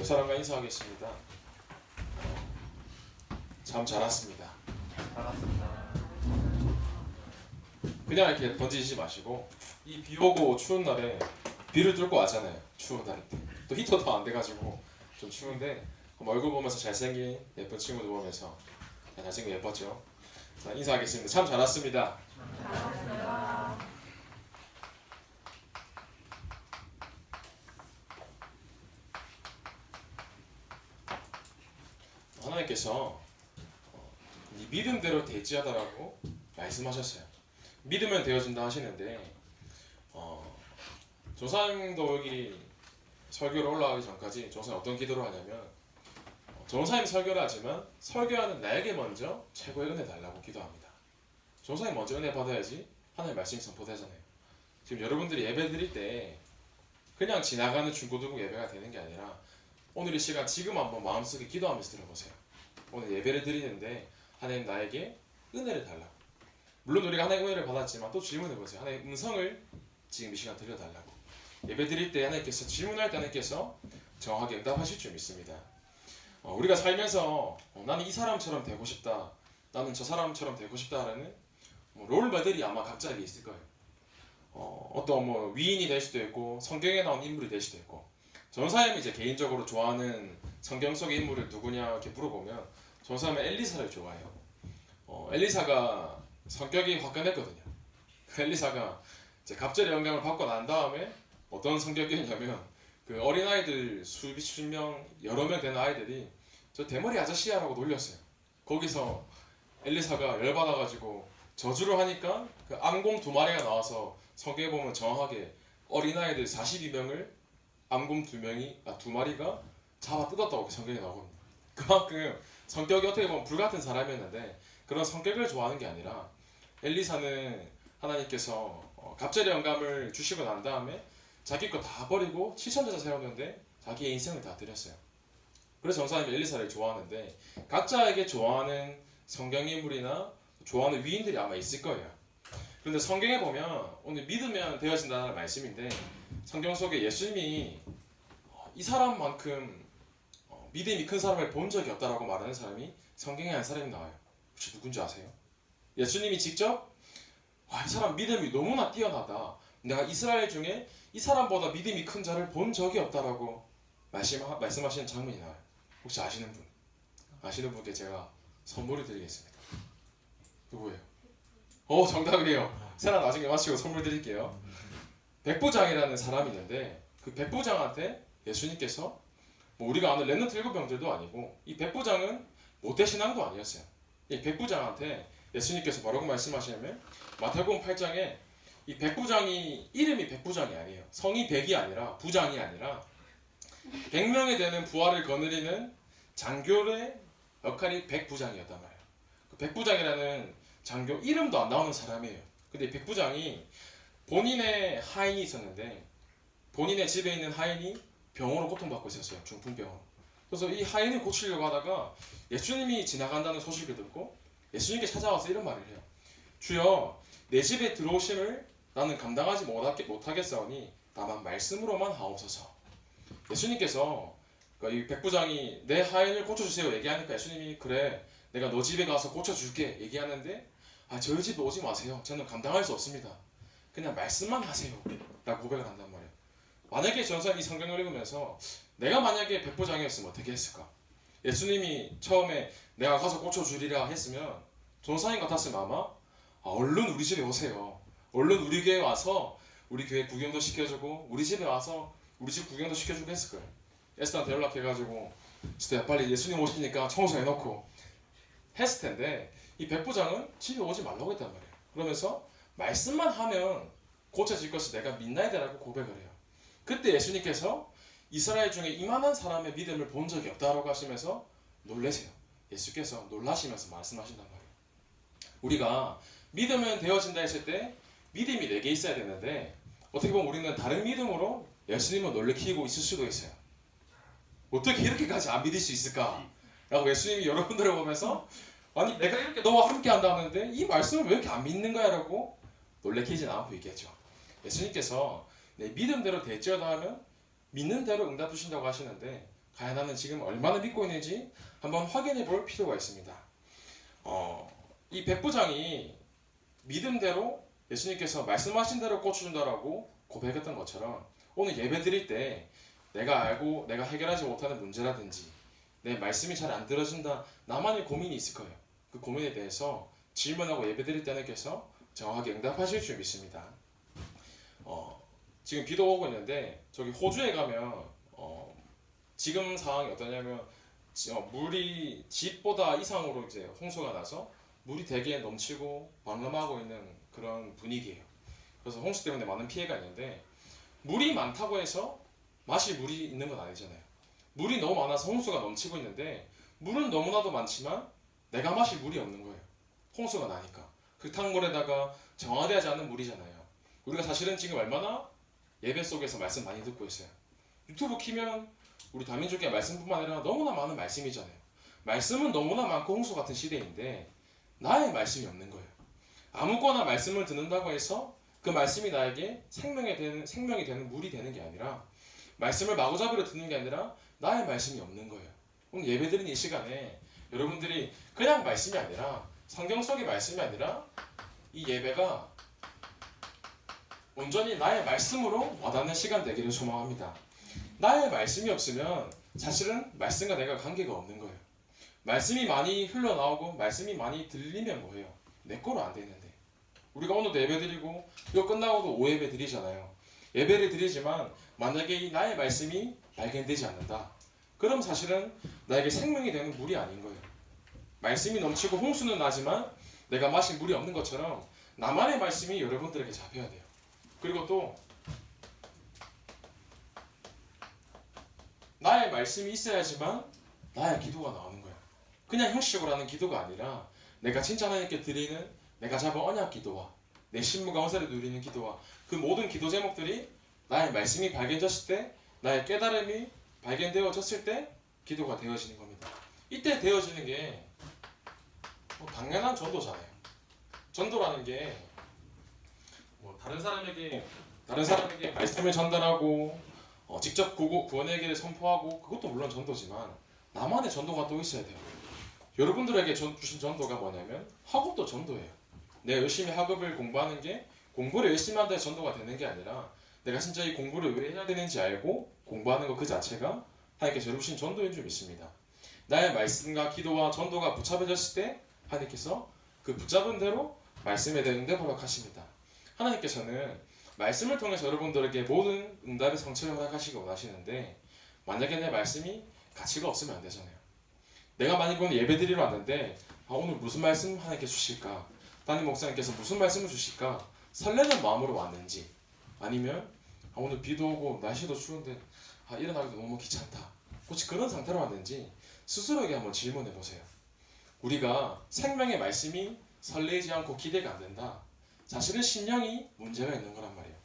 옆사람과 인사하겠습니다. 참 잘 왔습니다. 반갑습니다. 그냥 이렇게 던지지 마시고 이 비 오고 추운 날에 비를 뚫고 왔잖아요. 추운 날에 또 히터도 안 돼가지고 좀 추운데 얼굴 보면서 잘생긴 예쁜 친구들 보면서 잘생긴 예뻤죠. 자, 인사하겠습니다. 참 잘 왔습니다. 하나님께서 이 믿음대로 대지하다라고 말씀하셨어요. 믿으면 되어진다 하시는데 조사님도 여기 설교로 올라가기 전까지 조사님 어떤 기도를 하냐면 조사님 설교를 하지만 설교하는 나에게 먼저 최고의 은혜 달라고 기도합니다. 조사님 먼저 은혜 받아야지 하나님 말씀이 선포되잖아요. 지금 여러분들이 예배 드릴 때 그냥 지나가는 중고등부 예배가 되는 게 아니라 오늘 이 시간 지금 한번 마음속에 기도하면서 들어보세요. 오늘 예배를 드리는데 하나님 나에게 은혜를 달라고. 물론 우리가 하나님의 은혜를 받았지만 또 질문해보세요. 하나님의 음성을 지금 이 시간 들려달라고. 예배 드릴 때 하나님께서 질문할 때 하나님께서 정확하게 응답하실 줄 믿습니다. 우리가 살면서 나는 이 사람처럼 되고 싶다, 나는 저 사람처럼 되고 싶다라는 롤모델이 아마 각자에게 있을 거예요. 어떤 위인이 될 수도 있고 성경에 나온 인물이 될 수도 있고. 전사님이 이제 개인적으로 좋아하는 성경 속의 인물을 누구냐 이렇게 물어보면 전사님은 엘리사를 좋아해요. 엘리사가 성격이 화끈했거든요. 엘리사가 이제 갑절의 영감을 받고 난 다음에 어떤 성격이었냐면 그 어린아이들 수십 명 여러 명 되는 아이들이 저 대머리 아저씨야라고 놀렸어요. 거기서 엘리사가 열받아가지고 저주를 하니까 그 암곰 2마리가 나와서 성경에 보면 정확하게 어린아이들 42명을 암곰 2마리가 잡아 뜯었다고 성경에 나오거든요. 그만큼 성격이 어떻게 보면 불같은 사람이었는데 그런 성격을 좋아하는 게 아니라 엘리사는 하나님께서 갑절의 영감을 주시고 난 다음에 자기 거 다 버리고 7,000제사 세웠는데 자기의 인생을 다 드렸어요. 그래서 전사님이 엘리사를 좋아하는데 각자에게 좋아하는 성경인물이나 좋아하는 위인들이 아마 있을 거예요. 그런데 성경에 보면 오늘 믿으면 되어진다는 말씀인데 성경 속에 예수님이 이 사람만큼 믿음이 큰 사람을 본 적이 없다라고 말하는 사람이 성경에 한 사람이 나와요. 혹시 누군지 아세요? 예수님이 직접 이 사람 믿음이 너무나 뛰어나다. 내가 이스라엘 중에 이 사람보다 믿음이 큰 자를 본 적이 없다라고 말씀하시는 장면이 나와요. 혹시 아시는 분? 아시는 분께 제가 선물을 드리겠습니다. 누구예요? 정답이에요. 세라 나중에 마치고 선물 드릴게요. 백부장이라는 사람이 있는데 그 백부장한테 예수님께서 우리가 아는 랩런트 7명들도 아니고 이 백부장은 모태신앙도 아니었어요. 이 백부장한테 예수님께서 뭐라고 말씀하시냐면 마태복음 8장에 이 백부장이 이름이 백부장이 아니에요. 성이 백이 아니라 부장이 아니라 100명에 되는 부하를 거느리는 장교의 역할이 백부장이었단 말이에요. 그 백부장이라는 장교 이름도 안 나오는 사람이에요. 근데 백부장이 본인의 하인이 있었는데 본인의 집에 있는 하인이 병으로 고통받고 있었어요. 중풍병으로. 그래서 이 하인을 고치려고 하다가 예수님이 지나간다는 소식을 듣고 예수님께 찾아와서 이런 말을 해요. 주여, 내 집에 들어오심을 나는 감당하지 못하겠사오니 다만 말씀으로만 하옵소서. 예수님께서 이 백부장이 내 하인을 고쳐주세요 얘기하니까 예수님이 그래 내가 너 집에 가서 고쳐줄게 얘기하는데 저희 집에 오지 마세요. 저는 감당할 수 없습니다. 그냥 말씀만 하세요 라고 고백을 한단 말이에요. 만약에 전사님이 성경을 읽으면서 내가 만약에 백부장이었으면 어떻게 했을까? 예수님이 처음에 내가 가서 고쳐주리라 했으면 전사님 같았으면 아마 얼른 우리 집에 오세요. 얼른 우리 교회 와서 우리 교회 구경도 시켜주고 우리 집에 와서 우리 집 구경도 시켜주고 했을 거예요. 에스터한테 연락해가지고 진짜 빨리 예수님 오시니까 청소해놓고 했을 텐데 이 백부장은 집에 오지 말라고 했단 말이에요. 그러면서 말씀만 하면 고쳐질 것을 내가 믿나이다라고 고백을 해요. 그때 예수님께서 이스라엘 중에 이만한 사람의 믿음을 본 적이 없다라고 하시면서 놀라세요. 예수께서 놀라시면서 말씀하신단 말이에요. 우리가 믿으면 되어진다 했을 때 믿음이 내게 있어야 되는데 어떻게 보면 우리는 다른 믿음으로 예수님을 놀래키고 있을 수도 있어요. 어떻게 이렇게까지 안 믿을 수 있을까? 라고 예수님이 여러분들을 보면서 아니 내가 이렇게 너와 함께 한다는데 이 말씀을 왜 이렇게 안 믿는 거야? 라고 놀래키진 않고 있겠죠. 예수님께서 내 믿음대로 대지어다 하면 믿는 대로 응답 주신다고 하시는데 과연 나는 지금 얼마나 믿고 있는지 한번 확인해 볼 필요가 있습니다. 이 백부장이 믿음대로 예수님께서 말씀하신 대로 고쳐준다라고 고백했던 것처럼 오늘 예배 드릴 때 내가 알고 내가 해결하지 못하는 문제라든지 내 말씀이 잘 안 들어진다, 나만의 고민이 있을 거예요. 그 고민에 대해서 질문하고 예배 드릴 때 하나님께서 정확하게 응답하실 줄 믿습니다. 지금 비도 오고 있는데 저기 호주에 가면 지금 상황이 어떠냐면 물이 집보다 이상으로 이제 홍수가 나서 물이 되게 넘치고 방람하고 있는 그런 분위기예요. 그래서 홍수 때문에 많은 피해가 있는데 물이 많다고 해서 마실 물이 있는 건 아니잖아요. 물이 너무 많아서 홍수가 넘치고 있는데 물은 너무나도 많지만 내가 마실 물이 없는 거예요. 홍수가 나니까. 그 탕물에다가 정화되지 않은 물이잖아요. 우리가 사실은 지금 얼마나 예배 속에서 말씀 많이 듣고 있어요. 유튜브 키면 우리 다민족의 말씀뿐만 아니라 너무나 많은 말씀이잖아요. 말씀은 너무나 많고 홍수 같은 시대인데 나의 말씀이 없는 거예요. 아무거나 말씀을 듣는다고 해서 그 말씀이 나에게 생명이 되는 물이 되는 게 아니라 말씀을 마구잡이로 듣는 게 아니라 나의 말씀이 없는 거예요. 오늘 예배드리는 이 시간에 여러분들이 그냥 말씀이 아니라 성경 속의 말씀이 아니라 이 예배가 온전히 나의 말씀으로 와닿는 시간 되기를 소망합니다. 나의 말씀이 없으면 사실은 말씀과 내가 관계가 없는 거예요. 말씀이 많이 흘러나오고 말씀이 많이 들리면 뭐예요? 내 거로 안 되는데. 우리가 오늘도 예배 드리고 이거 끝나고도 5예배 드리잖아요. 예배를 드리지만 만약에 이 나의 말씀이 발견되지 않는다. 그럼 사실은 나에게 생명이 되는 물이 아닌 거예요. 말씀이 넘치고 홍수는 나지만 내가 마신 물이 없는 것처럼 나만의 말씀이 여러분들에게 잡혀야 돼요. 그리고 또 나의 말씀이 있어야지만 나의 기도가 나오는 거예요. 그냥 형식적으로 하는 기도가 아니라 내가 진짜 하나님께 드리는 내가 잡은 언약 기도와 내 신무가 원사를 누리는 기도와 그 모든 기도 제목들이 나의 말씀이 발견졌을 때 나의 깨달음이 발견되어졌을 때 기도가 되어지는 겁니다. 이때 되어지는 게 당연한 전도잖아요. 전도라는 게 다른 사람에게 말씀을 전달하고 직접 구원의 길을 선포하고 그것도 물론 전도지만 나만의 전도가 또 있어야 돼요. 여러분들에게 주신 전도가 뭐냐면 학업도 전도예요. 내가 열심히 학업을 공부하는 게 공부를 열심히 한다고 전도가 되는 게 아니라 내가 진짜 이 공부를 왜 해야 되는지 알고 공부하는 것 그 자체가 하나님께서 저를 주신 전도인 줄 믿습니다. 나의 말씀과 기도와 전도가 붙잡혀졌을 때 하나님께서 그 붙잡은 대로 말씀에 대한 응답을 허락하십니다. 하나님께서는 말씀을 통해서 여러분들에게 모든 응답의 성취를 허락하시기 원하시는데 만약에 내 말씀이 가치가 없으면 안 되잖아요. 내가 만약에 오늘 예배 드리러 왔는데 오늘 무슨 말씀 하나님께 주실까? 담임 목사님께서 무슨 말씀을 주실까? 설레는 마음으로 왔는지 아니면 오늘 비도 오고 날씨도 추운데 일어나기도 너무 귀찮다. 혹시 그런 상태로 왔는지 스스로에게 한번 질문해 보세요. 우리가 생명의 말씀이 설레지 않고 기대가 안 된다. 사실은 신령이 문제가 있는 거란 말이에요.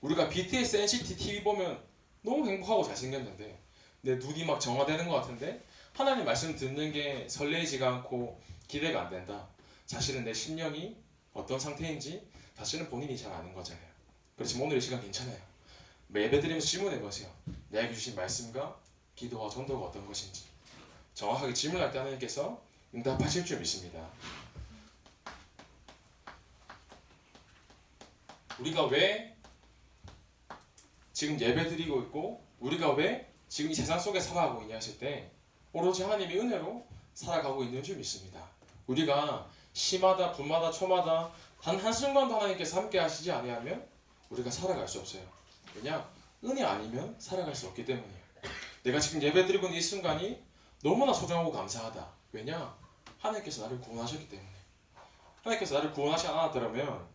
우리가 BTS, NCT TV 보면 너무 행복하고 잘생겼는데 내 눈이 막 정화되는 것 같은데 하나님 말씀 듣는 게 설레지가 않고 기대가 안 된다. 사실은 내 신령이 어떤 상태인지 사실은 본인이 잘 아는 거잖아요. 그렇지만 오늘 이 시간 괜찮아요. 예배 드리면서 질문해 보세요. 내게 주신 말씀과 기도와 전도가 어떤 것인지 정확하게 질문할 때 하나님께서 응답하실 줄 믿습니다. 우리가 왜 지금 예배 드리고 있고 우리가 왜 지금 이 세상 속에 살아가고 있냐 했을 때 오로지 하나님의 은혜로 살아가고 있는 줄 믿습니다. 우리가 시마다 분마다 초마다 단 한순간도 하나님께서 함께 하시지 아니하면 우리가 살아갈 수 없어요. 왜냐? 은혜 아니면 살아갈 수 없기 때문이에요. 내가 지금 예배 드리고 있는 이 순간이 너무나 소중하고 감사하다. 왜냐? 하나님께서 나를 구원하셨기 때문에. 하나님께서 나를 구원하지 않았더라면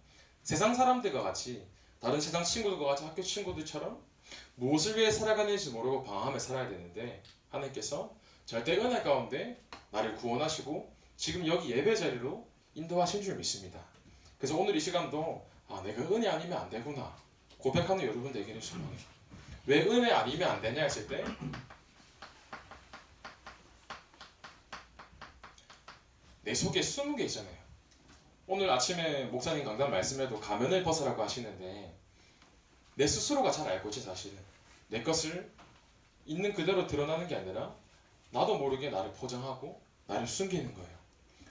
세상 사람들과 같이 다른 세상 친구들과 같이 학교 친구들처럼 무엇을 위해 살아가는지 모르고 방황하며 살아야 되는데 하나님께서 절대 은혜 가운데 나를 구원하시고 지금 여기 예배 자리로 인도하신 줄 믿습니다. 그래서 오늘 이 시간도 내가 은혜 아니면 안 되구나 고백하는 여러분 되기를 소망해요. 왜 은혜 아니면 안 되냐 했을 때 내 속에 20개 있잖아요. 오늘 아침에 목사님 강단 말씀에도 가면을 벗으라고 하시는데 내 스스로가 잘 알고 있지 사실은 내 것을 있는 그대로 드러나는 게 아니라 나도 모르게 나를 포장하고 나를 숨기는 거예요.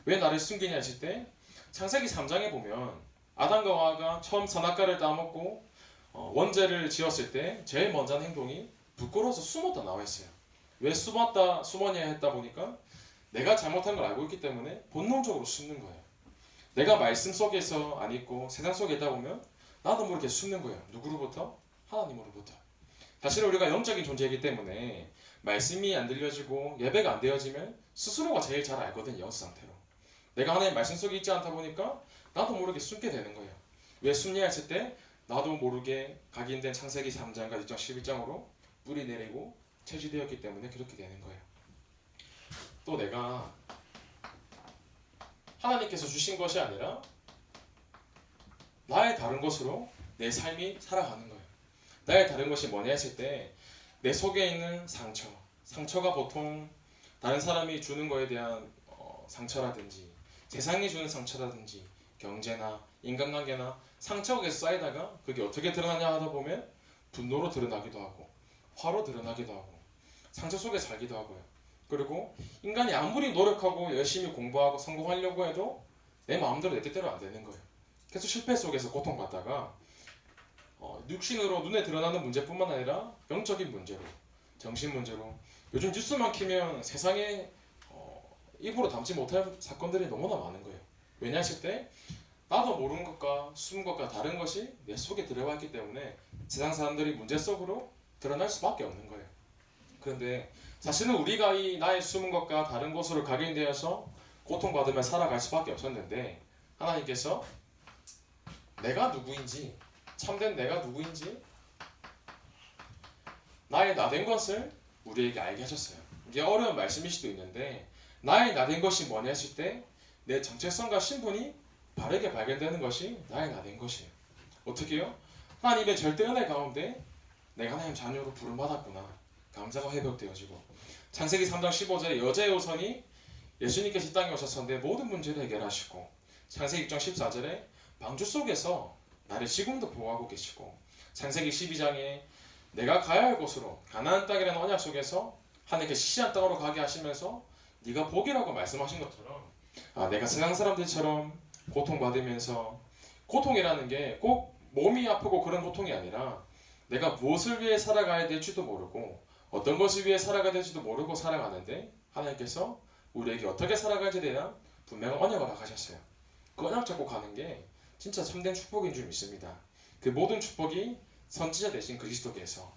왜 나를 숨기냐 했을 때 창세기 3장에 보면 아담과 하와가 처음 선악과를 따먹고 원죄를 지었을 때 제일 먼저 한 행동이 부끄러워서 숨었다 나와 있어요. 왜 숨었냐 했다 보니까 내가 잘못한 걸 알고 있기 때문에 본능적으로 숨는 거예요. 내가 말씀 속에서 안 있고 세상 속에 있다 보면 나도 모르게 숨는 거예요. 누구로부터? 하나님으로부터. 사실 우리가 영적인 존재이기 때문에 말씀이 안 들려지고 예배가 안 되어지면 스스로가 제일 잘 알거든요. 영적 상태로. 내가 하나님 말씀 속에 있지 않다 보니까 나도 모르게 숨게 되는 거예요. 왜 숨냐 했을 때 나도 모르게 각인된 창세기 3장과 6장 11장으로 뿌리 내리고 체질되었기 때문에 그렇게 되는 거예요. 또 내가 하나님께서 주신 것이 아니라 나의 다른 것으로 내 삶이 살아가는 거예요. 나의 다른 것이 뭐냐 했을 때 내 속에 있는 상처가 보통 다른 사람이 주는 거에 대한 상처라든지 세상이 주는 상처라든지 경제나 인간관계나 상처가 계속 쌓이다가 그게 어떻게 드러나냐 하다 보면 분노로 드러나기도 하고 화로 드러나기도 하고 상처 속에 살기도 하고요. 그리고 인간이 아무리 노력하고 열심히 공부하고 성공하려고 해도 내 마음대로 내 뜻대로 안 되는 거예요. 계속 실패 속에서 고통받다가 육신으로 눈에 드러나는 문제뿐만 아니라 영적인 문제로, 정신 문제로 요즘 뉴스만 키면 세상에 입으로 담지 못할 사건들이 너무나 많은 거예요. 왜냐 하실 때 나도 모르는 것과 숨은 것과 다른 것이 내 속에 들어가 있기 때문에 세상 사람들이 문제 속으로 드러날 수밖에 없는 거예요. 그런데 사실은 우리가 이 나의 숨은 것과 다른 곳으로 각인되어서 고통받으며 살아갈 수밖에 없었는데 하나님께서 내가 누구인지, 참된 내가 누구인지 나의 나된 것을 우리에게 알게 하셨어요. 이게 어려운 말씀일 수도 있는데 나의 나된 것이 뭐냐 했을 때 내 정체성과 신분이 바르게 발견되는 것이 나의 나된 것이에요. 어떻게요? 하나님의 절대 은혜 가운데 내가 하나님 자녀로 부름받았구나. 감사가 회복되어지고 창세기 3장 15절에 여자의 후손이 예수님께서 이 땅에 오셨었는데 모든 문제를 해결하시고 창세기 6장 14절에 방주 속에서 나를 지금도 보호하고 계시고 창세기 12장에 내가 가야 할 곳으로 가나안 땅이라는 언약 속에서 하나님께서 시시한 땅으로 가게 하시면서 네가 복이라고 말씀하신 것처럼 내가 세상 사람들처럼 고통받으면서 고통이라는 게 꼭 몸이 아프고 그런 고통이 아니라 내가 무엇을 위해 살아가야 될지도 모르고 어떤 것을 위해 살아가야 될지도 모르고 살아가는데 하나님께서 우리에게 어떻게 살아가야지에 대한 분명한 언약을 하셨어요. 그 언약 잡고 가는 게 진짜 참된 축복인 줄 믿습니다. 그 모든 축복이 선지자 대신 그리스도께서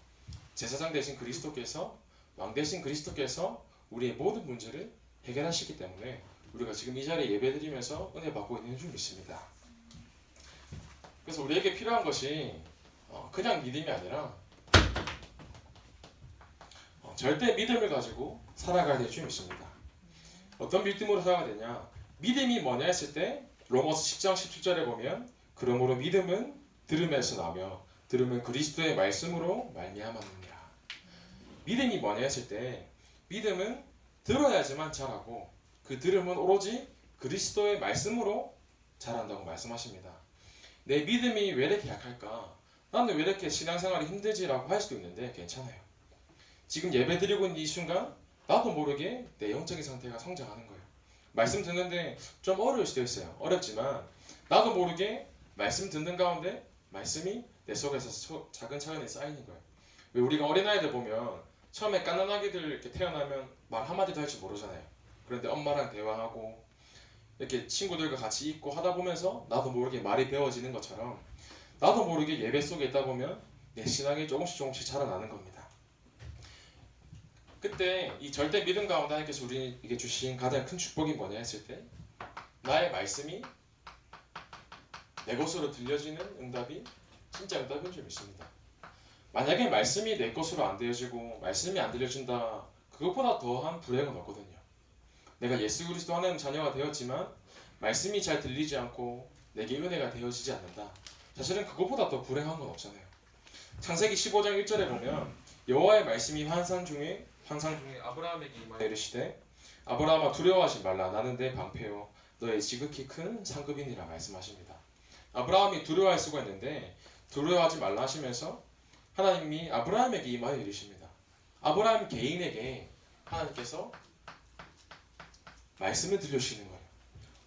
제사장 대신 그리스도께서 왕 대신 그리스도께서 우리의 모든 문제를 해결하시기 때문에 우리가 지금 이 자리에 예배드리면서 은혜 받고 있는 줄 믿습니다. 그래서 우리에게 필요한 것이 그냥 믿음이 아니라 절대 믿음을 가지고 살아가야 될 줄 믿습니다. 어떤 믿음으로 살아가야 되냐? 믿음이 뭐냐 했을 때 로마서 10장 17절에 보면 그러므로 믿음은 들음에서 나며 들음은 그리스도의 말씀으로 말미암았느니라. 믿음이 뭐냐 했을 때 믿음은 들어야지만 자라고 그 들음은 오로지 그리스도의 말씀으로 자란다고 말씀하십니다. 내 믿음이 왜 이렇게 약할까? 나는 왜 이렇게 신앙생활이 힘들지라고 할 수도 있는데 괜찮아요. 지금 예배드리고 있는 이 순간 나도 모르게 내 영적인 상태가 성장하는 거예요. 말씀 듣는데 좀 어려울 수도 있어요. 어렵지만 나도 모르게 말씀 듣는 가운데 말씀이 내 속에서 차근차근히 쌓이는 거예요. 왜 우리가 어린아이들 보면 처음에 갓난아기들 이렇게 태어나면 말 한마디도 할 줄 모르잖아요. 그런데 엄마랑 대화하고 이렇게 친구들과 같이 있고 하다 보면서 나도 모르게 말이 배워지는 것처럼 나도 모르게 예배 속에 있다 보면 내 신앙이 조금씩 자라나는 겁니다. 그때 이 절대 믿음 가운데 하나님께서 우리에게 주신 가장 큰 축복이 뭐냐 했을 때 나의 말씀이 내 것으로 들려지는 응답이 진짜 응답인 줄 믿습니다. 만약에 말씀이 내 것으로 안 되어지고 말씀이 안 들려진다 그것보다 더한 불행은 없거든요. 내가 예수 그리스도 하나님 자녀가 되었지만 말씀이 잘 들리지 않고 내게 은혜가 되어지지 않는다. 사실은 그것보다 더 불행한 건 없잖아요. 창세기 15장 1절에 보면 여호와의 말씀이 환상 중에 아브라함에게 임하여 이르시되 아브라함아 두려워하지 말라 나는 내 방패요 너의 지극히 큰 상급이니라 말씀하십니다. 아브라함이 두려워할 수가 있는데 두려워하지 말라 하시면서 하나님이 아브라함에게 임하여 이르십니다. 아브라함 개인에게 하나님께서 말씀을 들려주시는 거예요.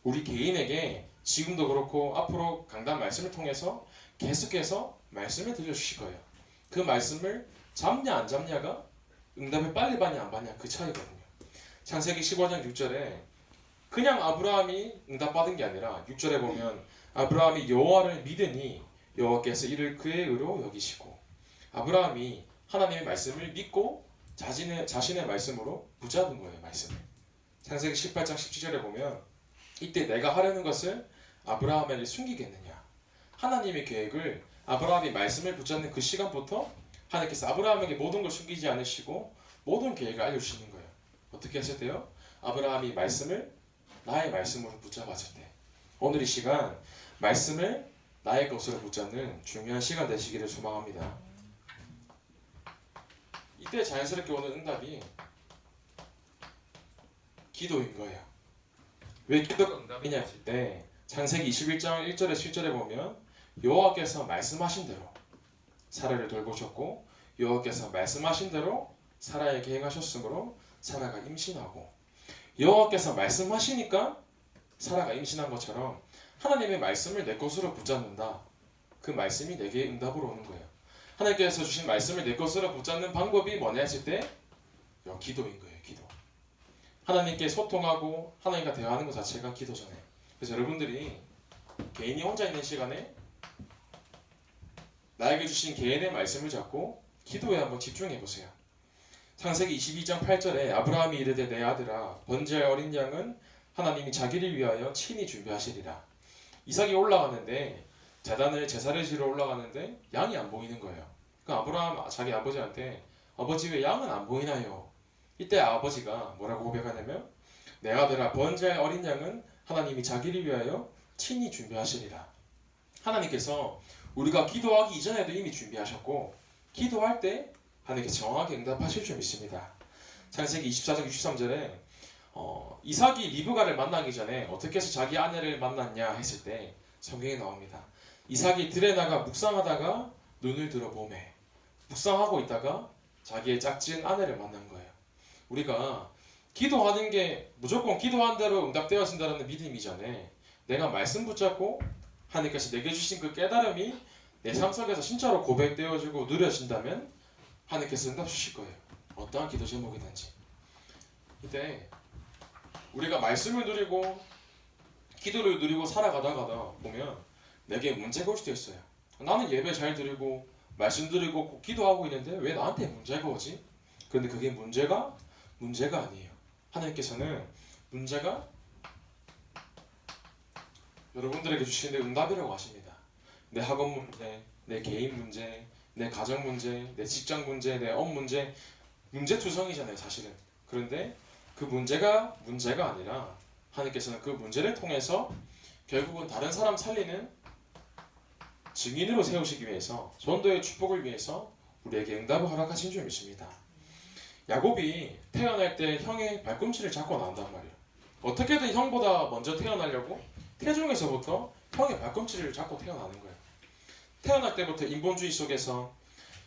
우리 개인에게 지금도 그렇고 앞으로 강단 말씀을 통해서 계속해서 말씀을 들려주실 거예요. 그 말씀을 잡냐 안 잡냐가 응답을 빨리 받냐 안 받냐 그 차이거든요. 창세기 15장 6절에 그냥 아브라함이 응답받은 게 아니라 6절에 보면 아브라함이 여호와를 믿으니 여호와께서 이를 그의 의로 여기시고, 아브라함이 하나님의 말씀을 믿고 자신의 말씀으로 붙잡은 거예요. 말씀을. 창세기 18장 17절에 보면 이때 내가 하려는 것을 아브라함에게 숨기겠느냐. 하나님의 계획을 아브라함이 말씀을 붙잡는 그 시간부터 하나님께서 아브라함에게 모든 걸 숨기지 않으시고 모든 계획을 알려주시는 거예요. 어떻게 했을 때요? 아브라함이 말씀을 나의 말씀으로 붙잡았을 때. 오늘 이 시간 말씀을 나의 것으로 붙잡는 중요한 시간 되시기를 소망합니다. 이때 자연스럽게 오는 응답이 기도인 거예요. 왜 기도가 응답이냐 했을 때 창세기 21장 1절에 7절에 보면 여호와께서 말씀하신 대로 사라를 돌보셨고 여호와께서 말씀하신 대로 사라에게 행하셨으므로 사라가 임신하고, 여호와께서 말씀하시니까 사라가 임신한 것처럼 하나님의 말씀을 내 것으로 붙잡는다. 그 말씀이 내게 응답으로 오는 거예요. 하나님께서 주신 말씀을 내 것으로 붙잡는 방법이 뭐냐 했을 때 기도인 거예요. 기도. 하나님께 소통하고 하나님과 대화하는 것 자체가 기도잖아요. 그래서 여러분들이 개인이 혼자 있는 시간에 나에게 주신 개인의 말씀을 잡고 기도에 한번 집중해 보세요. 창세기 22장 8절에 아브라함이 이르되 내 아들아 번제할 어린 양은 하나님이 자기를 위하여 친히 준비하시리라. 이삭이 올라가는데 제사를 지러 올라가는데 양이 안 보이는 거예요. 그 아브라함 자기 아버지한테 아버지 왜 양은 안 보이나요? 이때 아버지가 뭐라고 고백하냐면 내 아들아 번제할 어린 양은 하나님이 자기를 위하여 친히 준비하시리라. 하나님께서 우리가 기도하기 이전에도 이미 준비하셨고 기도할 때 하나님께 정확하게 응답하실 줄 믿습니다. 창세기 24장 63절에 이삭이 리브가를 만나기 전에 어떻게 해서 자기 아내를 만났냐 했을 때 성경에 나옵니다. 이삭이 들에 나가 묵상하다가 눈을 들어 보매 묵상하고 있다가 자기의 짝지은 아내를 만난 거예요. 우리가 기도하는 게 무조건 기도한 대로 응답되어진다는 믿음이잖아요. 내가 말씀 붙잡고 하나님께서 내게 주신 그 깨달음이 내 삶 속에서 진짜로 고백되어지고 누려진다면 하나님께서 응답 주실 거예요. 어떠한 기도 제목이든지. 이때 우리가 말씀을 누리고 기도를 누리고 살아가다가 보면 내게 문제가 올 수도 있어요. 나는 예배 잘 드리고 말씀 드리고 기도하고 있는데 왜 나한테 문제가 오지? 그런데 그게 문제가 아니에요. 하나님께서는 문제가 여러분들에게 주시는 응답이라고 하십니다. 내 학업 문제, 내 개인 문제, 내 가정 문제, 내 직장 문제, 내 업 문제, 문제투성이잖아요 사실은. 그런데 그 문제가 아니라 하나님께서는 그 문제를 통해서 결국은 다른 사람 살리는 증인으로 세우시기 위해서 전도의 축복을 위해서 우리에게 응답을 허락하신 줄 믿습니다. 야곱이 태어날 때 형의 발꿈치를 잡고 나온단 말이에요. 어떻게든 형보다 먼저 태어나려고 태중에서부터 형의 발꿈치를 잡고 태어나는 거예요. 태어날 때부터 인본주의 속에서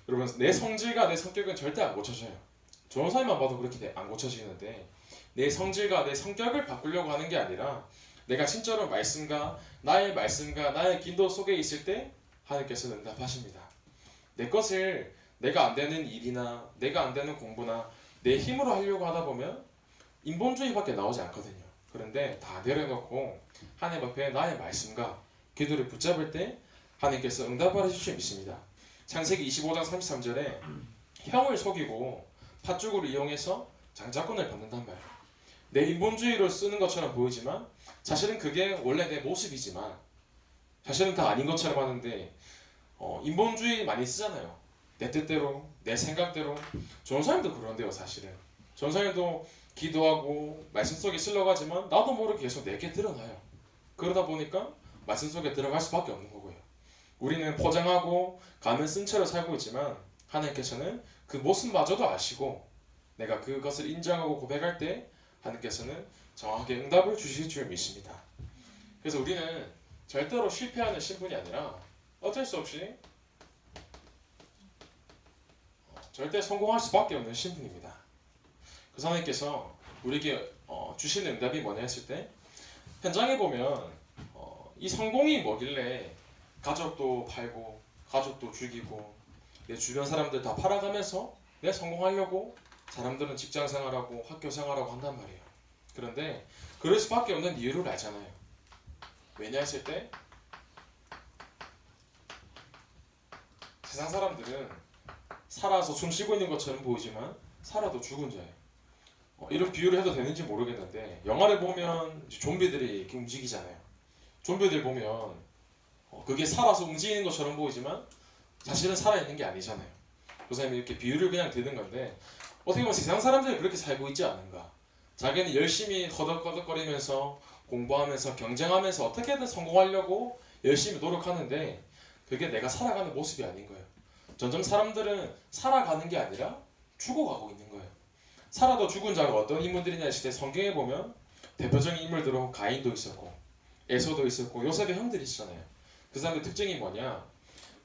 여러분 내 성질과 내 성격은 절대 안 고쳐져요. 좋은 사람만 봐도 그렇게 안 고쳐지는데 내 성질과 내 성격을 바꾸려고 하는 게 아니라 내가 진짜로 말씀과 나의 기도 속에 있을 때 하나님께서 응답하십니다. 내 것을 내가 안 되는 일이나 내가 안 되는 공부나 내 힘으로 하려고 하다 보면 인본주의밖에 나오지 않거든요. 그런데 다 내려놓고 하나님 앞에 나의 말씀과 기도를 붙잡을 때 하나님께서 응답을 해주실 줄 믿습니다. 창세기 25장 33절에 형을 속이고 팥죽을 이용해서 장자권을 받는단 말이에요. 내 인본주의로 쓰는 것처럼 보이지만 사실은 그게 원래 내 모습이지만 사실은 다 아닌 것처럼 하는데 인본주의 많이 쓰잖아요. 내 뜻대로 내 생각대로. 전사님도 그런데요. 사실은 전사님도 기도하고 말씀 속에 슬러가지만 나도 모르게 계속 내게 드러나요. 그러다 보니까 말씀 속에 들어갈 수밖에 없는 거고요. 우리는 포장하고 가면 쓴 채로 살고 있지만 하나님께서는 그 모습마저도 아시고 내가 그것을 인정하고 고백할 때 하나님께서는 정확하게 응답을 주실 줄 믿습니다. 그래서 우리는 절대로 실패하는 신분이 아니라 어쩔 수 없이 절대 성공할 수밖에 없는 신분입니다. 그래서 하나님께서 우리에게 주시는 응답이 뭐냐 했을 때 현장에 보면 이 성공이 뭐길래 가족도 팔고 가족도 죽이고 내 주변 사람들 다 팔아가면서 내가 성공하려고 사람들은 직장 생활하고 학교 생활하고 한단 말이에요. 그런데 그럴 수밖에 없는 이유를 알잖아요. 왜냐 했을 때 세상 사람들은 살아서 숨 쉬고 있는 것처럼 보이지만 살아도 죽은 자예요. 이런 비유를 해도 되는지 모르겠는데 영화를 보면 좀비들이 이렇게 움직이잖아요. 좀비들 보면 그게 살아서 움직이는 것처럼 보이지만 사실은 살아있는 게 아니잖아요. 그 사람이 이렇게 비유를 그냥 드는 건데 어떻게 보면 세상 사람들이 그렇게 살고 있지 않은가. 자기는 열심히 허덕허덕거리면서 공부하면서 경쟁하면서 어떻게든 성공하려고 열심히 노력하는데 그게 내가 살아가는 모습이 아닌 거예요. 점점 사람들은 살아가는 게 아니라 죽어가고 있는 거예요. 살아도 죽은 자가 어떤 인물들이냐 했을 때 성경에 보면 대표적인 인물들은 가인도 있었고 에서도 있었고 요셉의 형들이 있잖아요. 그 사람의 특징이 뭐냐?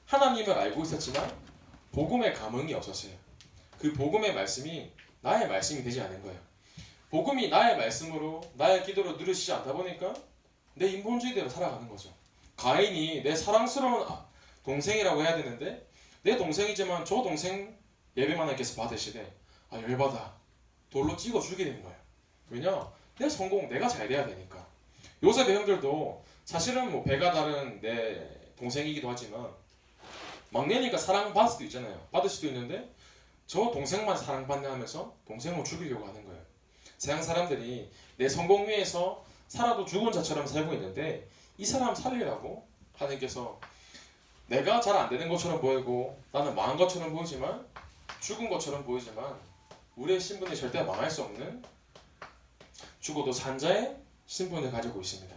하나님을 알고 있었지만 복음의 감흥이 없었어요. 그 복음의 말씀이 나의 말씀이 되지 않은 거예요. 복음이 나의 말씀으로 나의 기도로 누려지지 않다 보니까 내 인본주의대로 살아가는 거죠. 가인이 내 사랑스러운 동생이라고 해야 되는데 내 동생이지만 저 동생 예배만 하나님께서 받으시되 열받아 돌로 찍어 죽이는 거예요. 왜냐? 내 성공 내가 잘 돼야 되니까. 요셉의 형들도 사실은 뭐 배가 다른 내 동생이기도 하지만 막내니까 사랑받을 수도 있잖아요. 받을 수도 있는데 저 동생만 사랑받네 하면서 동생을 죽이려고 하는 거예요. 세상 사람들이 내 성공 위해서 살아도 죽은 자처럼 살고 있는데 이 사람 살리라고 하나님께서 내가 잘 안 되는 것처럼 보이고 나는 망한 것처럼 보이지만 죽은 것처럼 보이지만 우리의 신분이 절대 망할 수 없는 죽어도 산 자의 신분을 가지고 있습니다.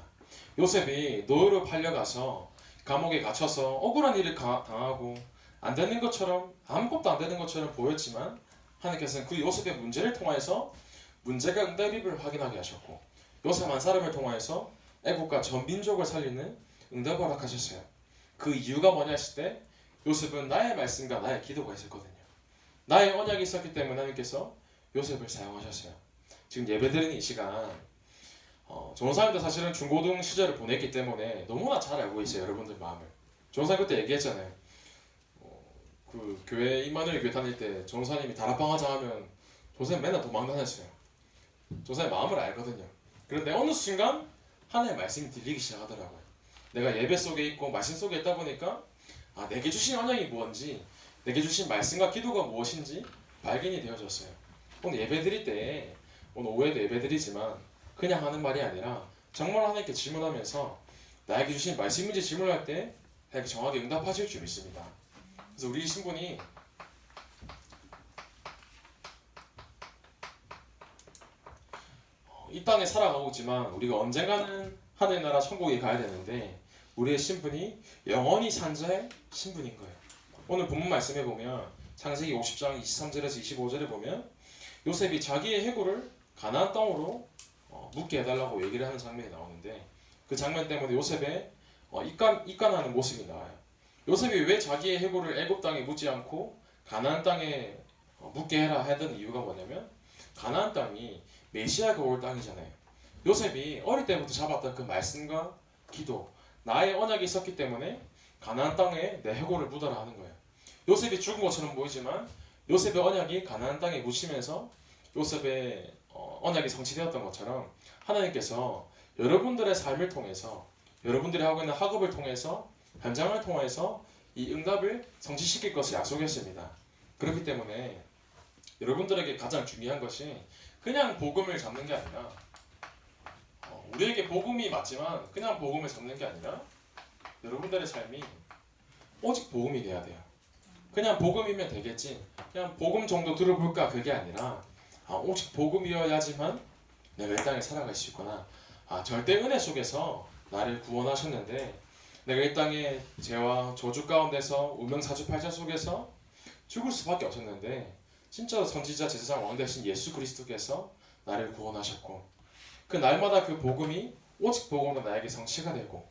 요셉이 노예로 팔려가서 감옥에 갇혀서 억울한 일을 당하고 안 되는 것처럼 아무것도 안 되는 것처럼 보였지만 하나님께서는 그 요셉의 문제를 통해서 문제가 응답임을 확인하게 하셨고 요셉 한 사람을 통해서 애국과 전 민족을 살리는 응답을 허락하셨어요. 그 이유가 뭐냐 했을 때 요셉은 나의 말씀과 나의 기도가 있었거든요. 나의 언약이 있었기 때문에 하나님께서 요셉을 사용하셨어요. 지금 예배드리는 이 시간 전사님도 사실은 중고등 시절을 보냈기 때문에 너무나 잘 알고 있어요. 여러분들 마음을. 전사님 그때 얘기했잖아요. 그 교회 임마누엘 교회 다닐 때 전사님이 다락방 하자 하면 전사님 맨날 도망 다녔어요. 전사님 마음을 알거든요. 그런데 어느 순간 하나님의 말씀이 들리기 시작하더라고요. 내가 예배 속에 있고 말씀 속에 있다 보니까 내게 주신 언약이 무엇인지 내게 주신 말씀과 기도가 무엇인지 발견이 되어졌어요. 오늘 예배 드릴 때 오늘 오후에도 예배 드리지만 그냥 하는 말이 아니라 정말 하나님께 질문하면서 나에게 주신 말씀인지 질문할 때 하나님께 정확하게 응답하실 줄 믿습니다. 그래서 우리 신분이 이 땅에 살아가고 있지만 우리가 언젠가는 하늘나라 천국에 가야 되는데 우리의 신분이 영원히 산 자의 신분인 거예요. 오늘 본문 말씀에 보면 창세기 50장 23절에서 25절에 보면 요셉이 자기의 해골을 가나안 땅으로 묻게 해달라고 얘기를 하는 장면이 나오는데 그 장면 때문에 요셉의 입간하는 모습이 나와요. 요셉이 왜 자기의 해골을 애굽 땅에 묻지 않고 가나안 땅에 묻게 해라 하던 이유가 뭐냐면 가나안 땅이 메시아가 올 땅이잖아요. 요셉이 어릴 때부터 잡았던 그 말씀과 기도, 나의 언약이 있었기 때문에 가나안 땅에 내 해골을 묻어라 하는 거예요. 요셉이 죽은 것처럼 보이지만 요셉의 언약이 가나안 땅에 묻히면서 요셉의 언약이 성취되었던 것처럼 하나님께서 여러분들의 삶을 통해서 여러분들이 하고 있는 학업을 통해서 현장을 통해서 이 응답을 성취시킬 것을 약속했습니다. 그렇기 때문에 여러분들에게 가장 중요한 것이 그냥 복음을 잡는 게 아니라 우리에게 복음이 맞지만 그냥 복음을 잡는 게 아니라 여러분들의 삶이 오직 복음이 돼야 돼요. 그냥 복음이면 되겠지 그냥 복음 정도 들어볼까 그게 아니라 오직 복음이어야지만 내가 이 땅에 살아갈 수 있구나. 절대 은혜 속에서 나를 구원하셨는데 내가 이 땅에 죄와 저주 가운데서 운명사주팔자 속에서 죽을 수밖에 없었는데 진짜 선지자 제사장 왕 되신 예수 그리스도께서 나를 구원하셨고 그 날마다 그 복음이 오직 복음으로 나에게 성취가 되고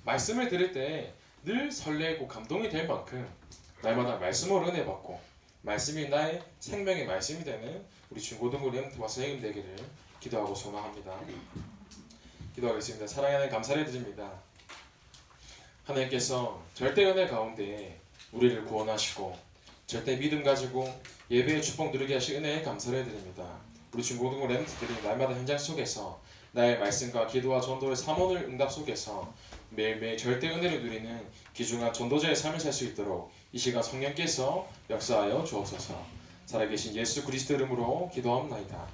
말씀을 들을 때 늘 설레고 감동이 될 만큼 날마다 말씀으로 은혜 받고 말씀이 나의 생명의 말씀이 되는 우리 중고등부 렘트와 선생님 되기를 기도하고 소망합니다. 기도하겠습니다. 사랑하는 감사를 드립니다. 하나님께서 절대 은혜 가운데 우리를 구원하시고 절대 믿음 가지고 예배의 축복 누리게 하신 은혜에 감사를 드립니다. 우리 중고등부 렘트들이 날마다 현장 속에서 나의 말씀과 기도와 전도의 사모를 응답 속에서 매일매일 절대 은혜를 누리는 귀중한 전도자의 삶을 살 수 있도록 이 시간 성령께서 역사하여 주옵소서. 살아계신 예수 그리스도 이름으로 기도합나이다.